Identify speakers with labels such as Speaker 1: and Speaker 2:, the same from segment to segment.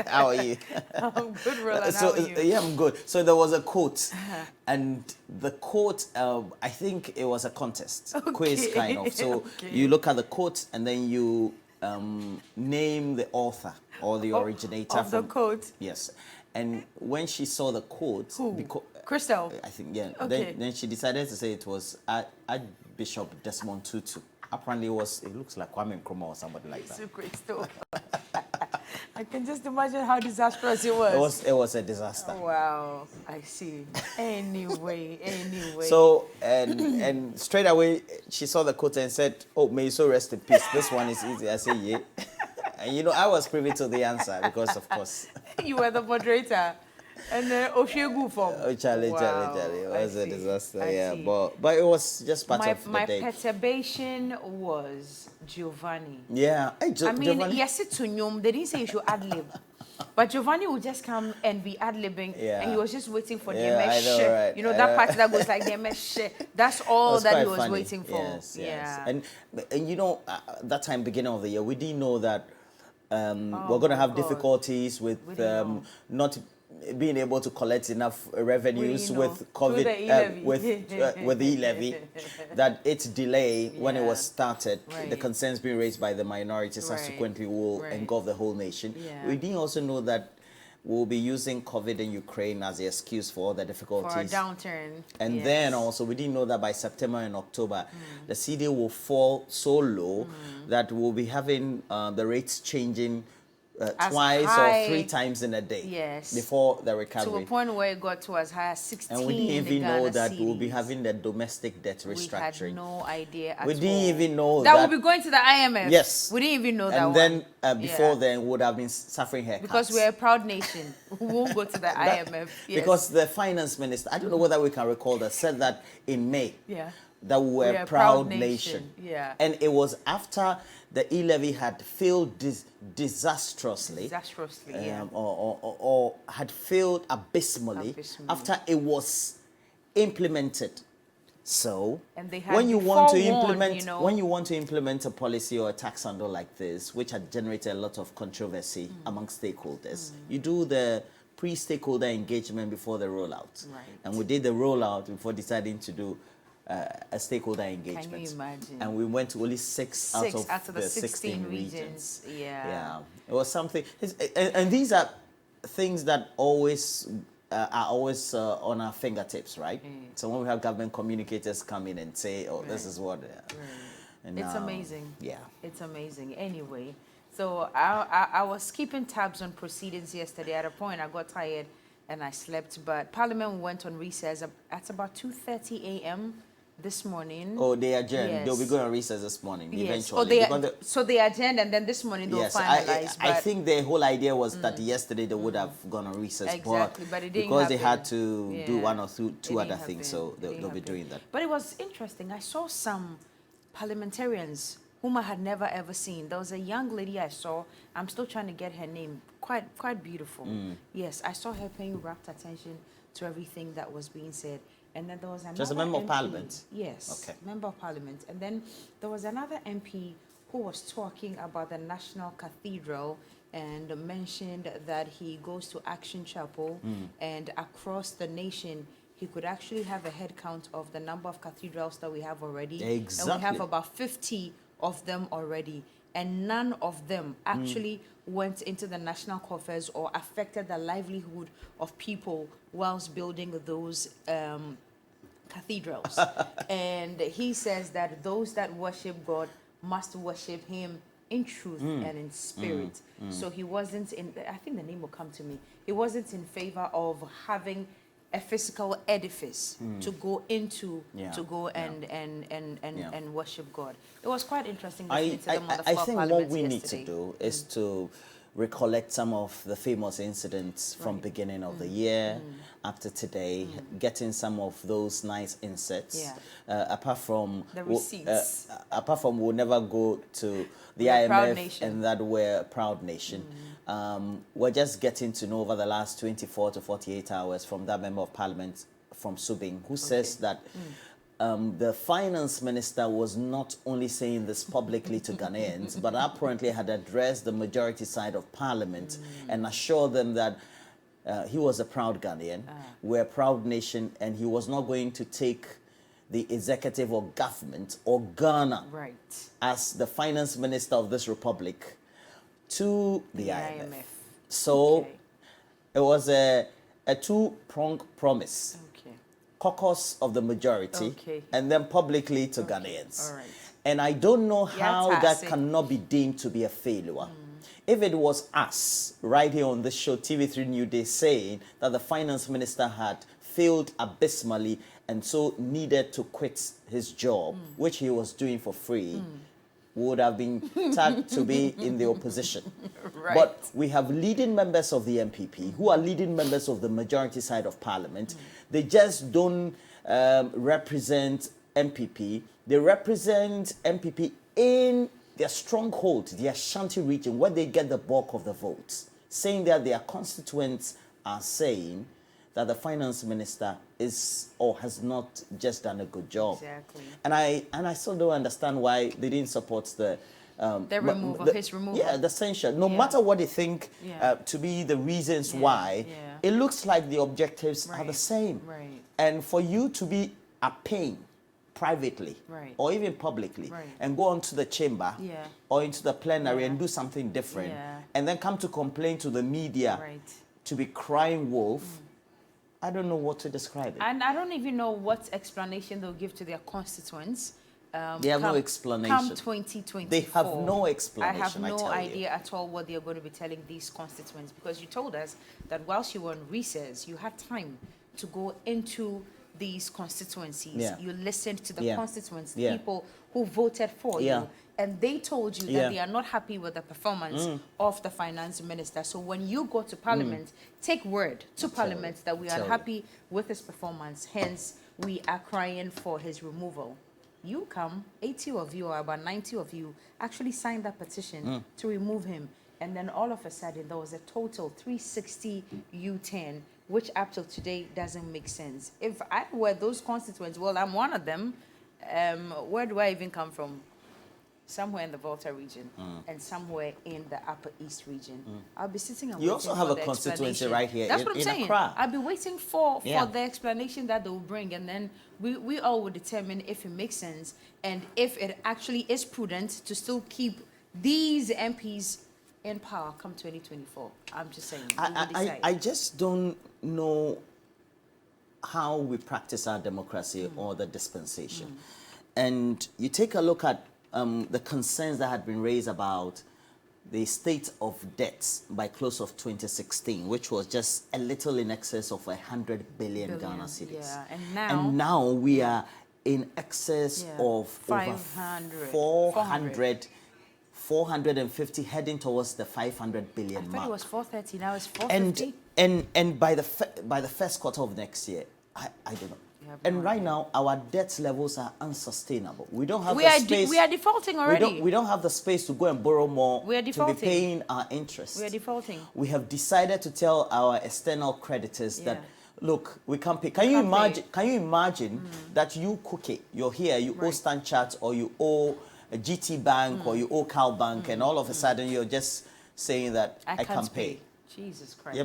Speaker 1: How are you?
Speaker 2: I'm good, Roland. How are you?
Speaker 1: Yeah, I'm good. So there was a quote, and the quote, I think it was a contest, quiz kind of. So you look at the quote, and then you name the author or the originator
Speaker 2: of the quote.
Speaker 1: Yes, and when she saw the quote,
Speaker 2: Crystal.
Speaker 1: I think, yeah.
Speaker 2: Okay.
Speaker 1: Then she decided to say it was Archbishop Desmond Tutu. Apparently, it looks like Kwame Nkrumah or somebody like that.
Speaker 2: It's a great story. I can just imagine how disastrous it was.
Speaker 1: It was a disaster.
Speaker 2: Wow, I see. Anyway.
Speaker 1: So and straight away she saw the quote and said, "Oh, may you so rest in peace. This one is easy." I say, "Yeah." And I was privy to the answer because, of course,
Speaker 2: you were the moderator. And Oshegu form.
Speaker 1: Oh, Charlie. It was a disaster, but it was just part of the day.
Speaker 2: My perturbation was Giovanni.
Speaker 1: Yeah.
Speaker 2: Giovanni. Yes, it's to Nyom. They didn't say you should ad-lib. But Giovanni would just come and be ad-libbing, and he was just waiting for the mesh.
Speaker 1: Right.
Speaker 2: That part that goes like the mesh. That's all that he was funny. Waiting for.
Speaker 1: Yes. And that time, beginning of the year, we didn't know that we're going to have difficulties with not being able to collect enough revenues with COVID, with the e-levy, that its delay when it was started, the concerns being raised by the minority subsequently will engulf the whole nation. We didn't also know that we'll be using COVID in Ukraine as the excuse for all the difficulties.
Speaker 2: For a downturn.
Speaker 1: And then also, we didn't know that by September and October, the CD will fall so low that we'll be having the rates changing twice or 3 times in a day before the recovery.
Speaker 2: To a point where it got to as high as 16.
Speaker 1: And we didn't even know that we'll be having the domestic debt restructuring.
Speaker 2: We had no idea at all.
Speaker 1: We didn't even know
Speaker 2: that we'll be going to the IMF.
Speaker 1: Yes.
Speaker 2: We didn't even know that.
Speaker 1: And then before then, we would have been suffering haircuts.
Speaker 2: Because we're a proud nation. We won't go to the IMF.
Speaker 1: Because the finance minister, I don't know whether we can recall that, said that in May. That we were a proud nation. And it was after the e-levy had failed disastrously, or had failed abysmally, after it was implemented. So when you want to implement a policy or a tax handle like this, which had generated a lot of controversy among stakeholders, you do the pre-stakeholder engagement before the rollout. And we did the rollout before deciding to do a stakeholder engagement.
Speaker 2: Can you imagine?
Speaker 1: And we went to only 6 out of the 16 regions.
Speaker 2: Yeah.
Speaker 1: It was something. And these are things that are always on our fingertips, right? So when we have government communicators come in and say, "Oh, this is what," and
Speaker 2: it's amazing.
Speaker 1: Yeah,
Speaker 2: it's amazing. Anyway, so I was keeping tabs on proceedings yesterday. At a point, I got tired and I slept. But Parliament went on recess at about 2:30 a.m. this morning.
Speaker 1: Oh, they adjourned. They'll be going on recess this morning, eventually.
Speaker 2: So they adjourned, and then this morning they'll finalize.
Speaker 1: I think the whole idea was that yesterday they would have gone on recess.
Speaker 2: Exactly, but it didn't
Speaker 1: because
Speaker 2: happen.
Speaker 1: They had to do one or two other things, so they'll be doing that.
Speaker 2: But it was interesting. I saw some parliamentarians whom I had never ever seen. There was a young lady I saw. I'm still trying to get her name. Quite beautiful. Yes, I saw her paying rapt attention to everything that was being said. And then there was another
Speaker 1: just a member
Speaker 2: MP.
Speaker 1: of parliament?
Speaker 2: Yes, member of parliament. And then there was another MP who was talking about the National Cathedral and mentioned that he goes to Action Chapel and across the nation he could actually have a head count of the number of cathedrals that we have already.
Speaker 1: Exactly.
Speaker 2: And we have about 50 of them already. And none of them actually went into the national coffers or affected the livelihood of people whilst building those cathedrals. And he says that those that worship God must worship him in truth and in spirit. So he wasn't I think the name will come to me. He wasn't in favor of having a physical edifice to go into, and worship God. It was quite interesting listening to them on the floor of Parliament
Speaker 1: what we need to do is to recollect some of the famous incidents from beginning of the year up to today, getting some of those nice inserts. Apart from
Speaker 2: the receipts.
Speaker 1: Apart from we'll never go to the IMF and that we're a proud nation. We're just getting to know over the last 24 to 48 hours from that member of parliament from Subing who says that the finance minister was not only saying this publicly to Ghanaians, but apparently had addressed the majority side of parliament and assured them that he was a proud Ghanaian, we're a proud nation, and he was not going to take the executive or government or Ghana as the finance minister of this republic to the IMF. So it was a two-pronged promise. Caucus of the majority, and then publicly to Ghanaians.
Speaker 2: All right.
Speaker 1: And I don't know how that cannot be deemed to be a failure. If it was us, right here on this show, TV3Newday, saying that the finance minister had failed abysmally and so needed to quit his job, which he was doing for free, would have been tagged to be in the opposition. But we have leading members of the MPP who are leading members of the majority side of parliament. They just don't represent MPP. They represent MPP in their stronghold, the Ashanti region, where they get the bulk of the votes, saying that their constituents are saying that the finance minister is or has not just done a good job.
Speaker 2: Exactly.
Speaker 1: And I still don't understand why they didn't support the
Speaker 2: removal, his removal.
Speaker 1: Yeah, the censure. No matter what they think to be the reasons why, it looks like the objectives are the same. And for you to be at pain privately or even publicly and go onto the chamber or into the plenary and do something different and then come to complain to the media to be crying wolf, I don't know what to describe it.
Speaker 2: And I don't even know what explanation they'll give to their constituents.
Speaker 1: They have no explanation.
Speaker 2: Come 2024.
Speaker 1: They have no explanation,
Speaker 2: I have no idea at all what they're going to be telling these constituents, because you told us that whilst you were on recess, you had time to go into these constituencies. You listened to the constituents, people who voted for you. And they told you that they are not happy with the performance of the finance minister. So when you go to parliament, take word to parliament that we are unhappy with his performance. Hence, we are crying for his removal. You come, 80 of you or about 90 of you actually signed that petition to remove him. And then all of a sudden, there was a total 360 U-turn, which up till today doesn't make sense. If I were those constituents, well, I'm one of them. Where do I even come from? Somewhere in the Volta region and somewhere in the Upper East region. I'll be sitting and waiting.
Speaker 1: You also have a constituency right here.
Speaker 2: That's what I'm saying.
Speaker 1: Accra.
Speaker 2: I'll be waiting for the explanation that they will bring, and then we all will determine if it makes sense and if it actually is prudent to still keep these MPs in power come 2024. I'm just saying.
Speaker 1: I just don't know how we practice our democracy or the dispensation. And you take a look at the concerns that had been raised about the state of debts by close of 2016, which was just a little in excess of 100 billion Ghana cedis. And now we are in excess of
Speaker 2: 500,
Speaker 1: over 450, heading towards the 500 billion mark.
Speaker 2: I thought it was 430, now it's 450.
Speaker 1: And by the first quarter of next year, I don't know. And right now, our debt levels are unsustainable. We don't have the space.
Speaker 2: We are defaulting already.
Speaker 1: We don't have the space to go and borrow more
Speaker 2: to be
Speaker 1: paying our interest.
Speaker 2: We are defaulting.
Speaker 1: We have decided to tell our external creditors that, look, we can't pay. Can you imagine that you Cookie, you're here, you owe Stan Chart or you owe a GT Bank or you owe Cal Bank, and all of a sudden you're just saying that I can't pay.
Speaker 2: Jesus Christ.
Speaker 1: I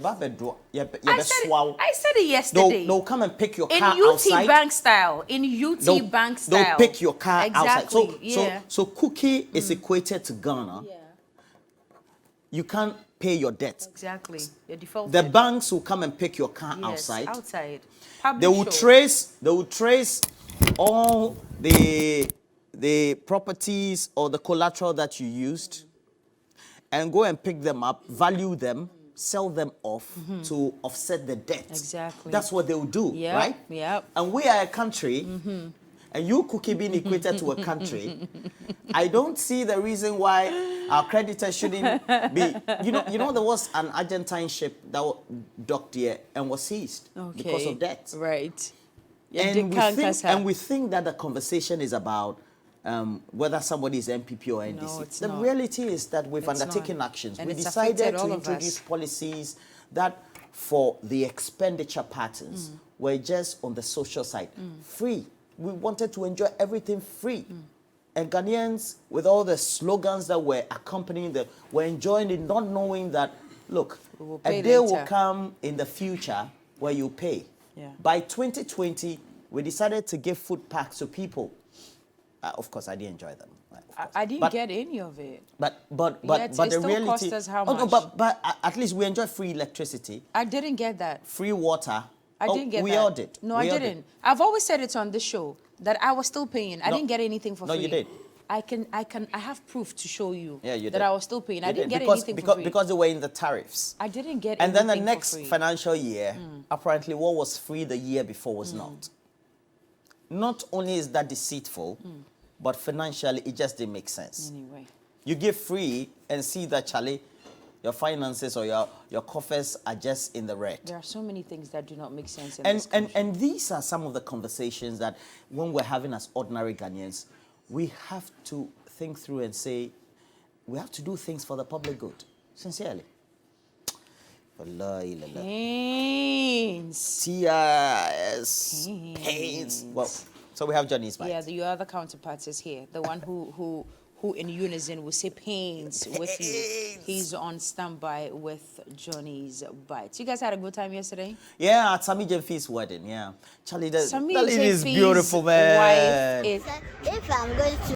Speaker 2: said it yesterday.
Speaker 1: No, come and pick your car
Speaker 2: In
Speaker 1: outside.
Speaker 2: UT Bank style. In UT Bank style.
Speaker 1: No, pick your car outside.
Speaker 2: Exactly.
Speaker 1: So Cookie is equated to Ghana. You can't pay your debt.
Speaker 2: Exactly. You're defaulted.
Speaker 1: The banks will come and pick your car outside.
Speaker 2: Outside.
Speaker 1: They will trace all the properties or the collateral that you used and go and pick them up, value them, sell them off to offset the debt.
Speaker 2: Exactly.
Speaker 1: That's what they will do, right?
Speaker 2: Yeah.
Speaker 1: And we are a country, and you Cookie being equated to a country, I don't see the reason why our creditors shouldn't be. You know, there was an Argentine ship that docked here and was seized because of debt.
Speaker 2: Right.
Speaker 1: And we think that the conversation is about whether somebody is MPP or NDC.
Speaker 2: No, it's
Speaker 1: the
Speaker 2: not.
Speaker 1: reality is that we've undertaken actions.
Speaker 2: And
Speaker 1: we
Speaker 2: it's
Speaker 1: decided
Speaker 2: affected
Speaker 1: to introduce policies that for the expenditure patterns were just on the social side. Free. we wanted to enjoy everything free. And Ghanaians, with all the slogans that were accompanying them, were enjoying it, not knowing that, look, a day will come in the future where you pay.
Speaker 2: Yeah.
Speaker 1: By 2020, we decided to give food packs to people. Of course, I didn't enjoy them.
Speaker 2: I didn't get any of it.
Speaker 1: But
Speaker 2: Yet
Speaker 1: the
Speaker 2: it still
Speaker 1: reality.
Speaker 2: cost us how much?
Speaker 1: No, but at least we enjoy free electricity,
Speaker 2: I didn't get that.
Speaker 1: free water.
Speaker 2: I didn't get
Speaker 1: we
Speaker 2: that.
Speaker 1: all did.
Speaker 2: No,
Speaker 1: We
Speaker 2: I
Speaker 1: all
Speaker 2: didn't.
Speaker 1: did.
Speaker 2: I've always said it on this show that I was still paying. I didn't get anything for free.
Speaker 1: No, you did.
Speaker 2: I have proof to show you
Speaker 1: Yeah, you
Speaker 2: that
Speaker 1: did.
Speaker 2: I was still paying. I
Speaker 1: You
Speaker 2: didn't
Speaker 1: did.
Speaker 2: get anything for free.
Speaker 1: Because they were in the tariffs.
Speaker 2: I didn't get
Speaker 1: And
Speaker 2: anything
Speaker 1: then the next
Speaker 2: for free.
Speaker 1: financial year, apparently what was free the year before was not. Not only is that deceitful, but financially it just didn't make sense.
Speaker 2: Anyway.
Speaker 1: You give free and see that, Charlie, your finances or your coffers are just in the red.
Speaker 2: There are so many things that do not make sense in this country.
Speaker 1: And these are some of the conversations that when we're having as ordinary Ghanaians, we have to think through and say, we have to do things for the public good, sincerely.
Speaker 2: Pains.
Speaker 1: Tears. Pains. Well, so we have Johnny's bite.
Speaker 2: Yeah, your other counterpart is here. The one who in unison will say pains with you. He's on standby with Johnny's bites. You guys had a good time yesterday?
Speaker 1: Yeah, at Sami Jemfi's wedding, yeah. Charlie, that
Speaker 2: Sami
Speaker 1: lady is
Speaker 2: Jemfi's
Speaker 1: beautiful, man.
Speaker 2: wife is...
Speaker 3: If I'm going to